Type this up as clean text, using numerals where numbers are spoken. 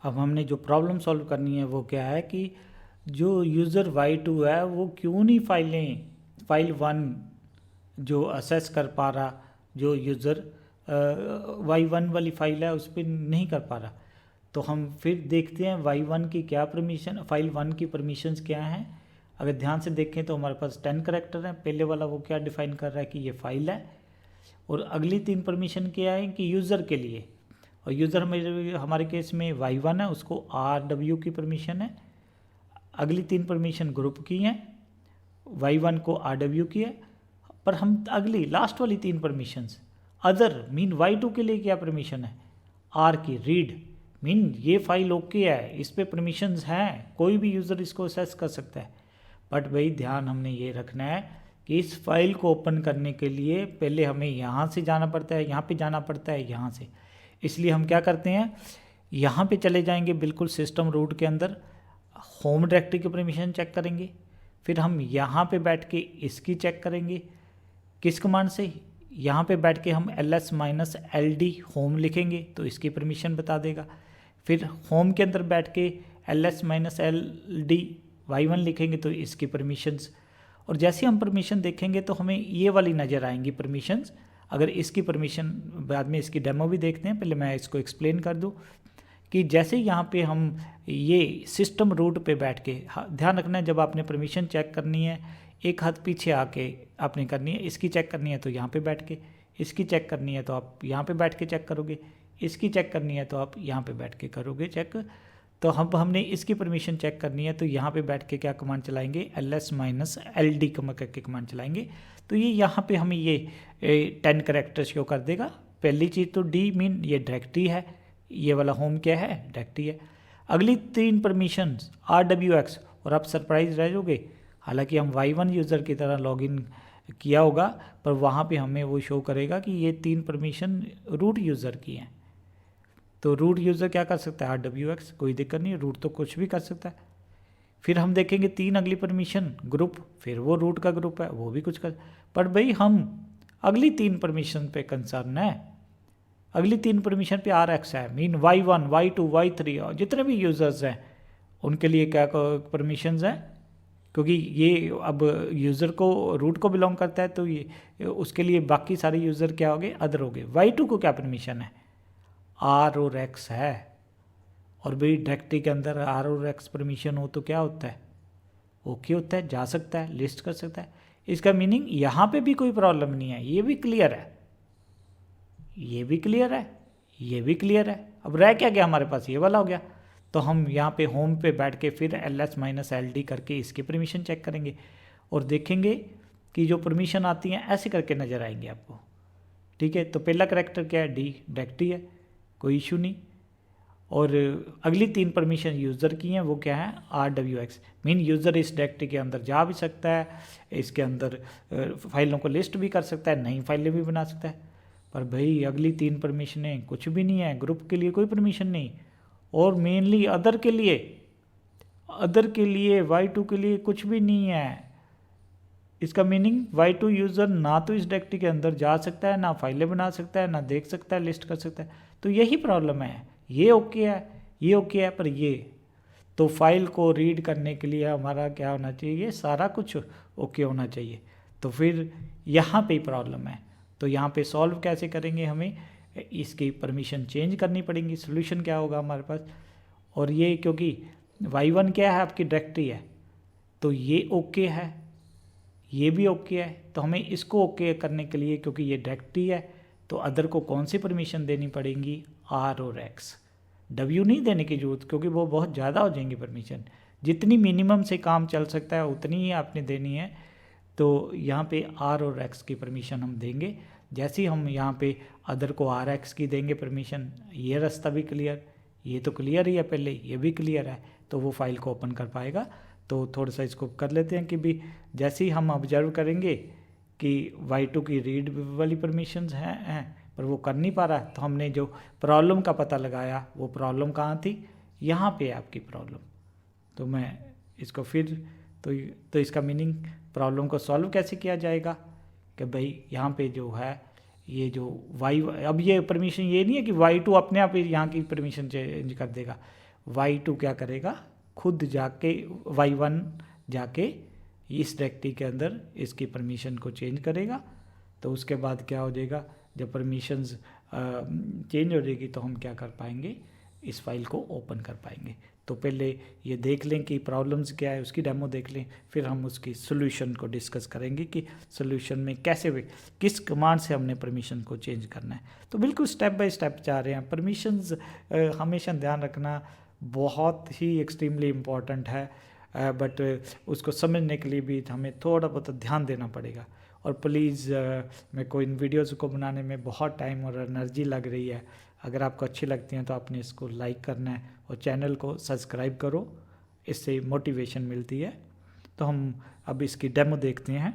अब हमने जो प्रॉब्लम सॉल्व करनी है वो क्या है कि जो यूज़र y2 है वो क्यों नहीं फाइल 1 जो असेस कर पा रहा, जो यूज़र y1 वाली फाइल है उस पर नहीं कर पा रहा। तो हम फिर देखते हैं y1 की क्या परमिशन, फाइल 1 की परमिशंस क्या हैं। अगर ध्यान से देखें तो हमारे पास 10 करैक्टर हैं। पहले वाला वो क्या डिफाइन कर रहा है कि ये फाइल है, और अगली 3 परमिशन क्या है कि यूज़र के लिए, और यूज़र हमारे केस में y1 है, उसको rw की परमिशन है। अगली 3 परमिशन ग्रुप की हैं, y1 को rw की है। पर हम अगली लास्ट वाली 3 परमिशंस अदर मीन y2 के लिए क्या परमिशन है, r की रीड मीन ये फाइल ओके है, इस पर परमिशंस हैं, कोई भी यूज़र इसको असेस कर सकता है। बट भाई ध्यान हमने ये रखना है कि इस फाइल को ओपन करने के लिए पहले हमें यहाँ से जाना पड़ता है, यहाँ पे जाना पड़ता है, यहाँ से। इसलिए हम क्या करते हैं, यहाँ पे चले जाएंगे बिल्कुल सिस्टम रूट के अंदर, होम डायरेक्टरी की परमिशन चेक करेंगे। फिर हम यहाँ पे बैठ के इसकी चेक करेंगे, किस कमांड से, यहाँ पे बैठ के हम ls-ld होम लिखेंगे तो इसकी परमिशन बता देगा। फिर होम के अंदर बैठ के ls-ld y1 लिखेंगे तो इसकी परमिशंस, और जैसे हम परमिशन देखेंगे तो हमें ये वाली नज़र आएंगी परमिशंस। अगर इसकी परमिशन बाद में इसकी डेमो भी देखते हैं, पहले मैं इसको एक्सप्लेन कर दूँ कि जैसे यहाँ पे हम ये सिस्टम रूट पे बैठ के, ध्यान रखना है जब आपने परमिशन चेक करनी है एक हाथ पीछे आके आपने करनी है। इसकी चेक करनी है तो यहाँ पे बैठ के, इसकी चेक करनी है तो आप यहाँ पे बैठ के चेक करोगे, इसकी चेक करनी है तो आप यहाँ पे बैठ के करोगे चेक। तो हमने इसकी परमिशन चेक करनी है तो यहाँ पे बैठ के क्या कमांड चलाएंगे, ls-ld करके कमांड चलाएंगे। तो ये यहाँ पे हमें ये 10 करैक्टर शो कर देगा। पहली चीज़ तो d मीन ये डायरेक्टरी है, ये वाला होम क्या है, डायरेक्टरी है। अगली 3 परमिशन rwx, और आप सरप्राइज रह जाओगे, हालांकि हम y1 यूज़र की तरह लॉगिन किया होगा पर वहाँ पे हमें वो शो करेगा कि ये 3 परमिशन रूट यूज़र की हैं। तो रूट यूज़र क्या कर सकता है, rwx, कोई दिक्कत नहीं है, रूट तो कुछ भी कर सकता है। फिर हम देखेंगे 3 अगली परमिशन ग्रुप, फिर वो रूट का ग्रुप है वो भी कुछ कर, पर भाई हम अगली 3 परमिशन पे कंसर्न है। अगली 3 परमिशन पे rx है, मीन y1 y2 y3 और जितने भी यूज़र्स हैं उनके लिए क्या परमिशंस हैं, क्योंकि ये अब यूज़र को रूट को बिलोंग करता है तो ये उसके लिए बाकी सारे यूज़र क्या हो गए, अदर हो गए। y2 को क्या परमिशन है, r और x है, और भाई डायरेक्टरी के अंदर r और x परमिशन हो तो क्या होता है, ओके होता है, जा सकता है, लिस्ट कर सकता है। इसका मीनिंग यहाँ पे भी कोई प्रॉब्लम नहीं है, ये भी क्लियर है, ये भी क्लियर है, ये भी क्लियर है। अब रह क्या गया हमारे पास, ये वाला हो गया। तो हम यहाँ पे होम पे बैठ के फिर ls-ld करके इसकी परमिशन चेक करेंगे और देखेंगे कि जो परमिशन आती हैं ऐसे करके नज़र आएंगे आपको। ठीक है, तो पहला करैक्टर क्या है, डी डायरेक्टरी है, कोई इशू नहीं। और अगली 3 परमिशन यूज़र की हैं, वो क्या है, rwx, मीन यूज़र इस डायरेक्टरी के अंदर जा भी सकता है, इसके अंदर फाइलों को लिस्ट भी कर सकता है, नई फाइलें भी बना सकता है। पर भाई अगली 3 परमिशनें कुछ भी नहीं है, ग्रुप के लिए कोई परमिशन नहीं, और मेनली अदर के लिए y2 के लिए कुछ भी नहीं है। इसका मीनिंग y2 यूज़र ना तो इस डायरेक्टरी के अंदर जा सकता है, ना फाइलें बना सकता है, ना देख सकता है, लिस्ट कर सकता है। तो यही प्रॉब्लम है, ये ओके है, ये ओके है, पर ये तो फाइल को रीड करने के लिए हमारा क्या होना चाहिए, ये सारा कुछ ओके होना चाहिए। तो फिर यहाँ पे प्रॉब्लम है। तो यहाँ पे सॉल्व कैसे करेंगे, हमें इसकी परमिशन चेंज करनी पड़ेगी। सोल्यूशन क्या होगा हमारे पास, और ये क्योंकि y1 क्या है, आपकी डायरेक्टरी है, तो ये ओके है, ये भी ओके है, तो हमें इसको ओके करने के लिए, क्योंकि ये डायरेक्टरी है, तो अदर को कौन सी परमिशन देनी पड़ेगी, r और x। w नहीं देने की जरूरत, क्योंकि वो बहुत ज़्यादा हो जाएंगी परमिशन, जितनी मिनिमम से काम चल सकता है उतनी ही आपने देनी है। तो यहाँ पे r और x की परमिशन हम देंगे। जैसे ही हम यहाँ पे अदर को rx की देंगे परमिशन, ये रास्ता भी क्लियर, ये तो क्लियर ही है, पहले ये भी क्लियर है, तो वो फाइल को ओपन कर पाएगा। तो थोड़ा सा इसको कर लेते हैं कि भी जैसे ही हम ऑब्जर्व करेंगे कि y2 की रीड वाली परमिशंस हैं पर वो कर नहीं पा रहा, तो हमने जो प्रॉब्लम का पता लगाया वो प्रॉब्लम कहाँ थी, यहाँ पे है आपकी प्रॉब्लम। तो मैं इसको फिर तो इसका मीनिंग प्रॉब्लम को सॉल्व कैसे किया जाएगा कि भाई यहाँ पे जो है ये जो वाई, अब ये परमिशन ये नहीं है कि Y2 अपने आप यहाँ की परमिशन चेंज कर देगा। Y2 क्या करेगा, खुद जाके Y1 जाके इस डायरेक्टरी के अंदर इसकी परमिशन को चेंज करेगा। तो उसके बाद क्या हो जाएगा, जब परमिशंस चेंज हो जाएगी तो हम क्या कर पाएंगे, इस फाइल को ओपन कर पाएंगे। तो पहले ये देख लें कि प्रॉब्लम्स क्या है, उसकी डेमो देख लें, फिर हम उसकी सोल्यूशन को डिस्कस करेंगे कि सोल्यूशन में कैसे किस कमांड से हमने परमिशन को चेंज करना है। तो बिल्कुल स्टेप बाय स्टेप जा रहे हैं। परमिशंस हमेशा ध्यान रखना बहुत ही एक्सट्रीमली इम्पॉर्टेंट है, बट उसको समझने के लिए भी हमें थोड़ा बहुत ध्यान देना पड़ेगा। और प्लीज़ मेरे को इन वीडियोज़ को बनाने में बहुत टाइम और एनर्जी लग रही है। अगर आपको अच्छी लगती हैं तो आपने इसको लाइक करना है और चैनल को सब्सक्राइब करो, इससे मोटिवेशन मिलती है। तो हम अब इसकी डेमो देखते हैं।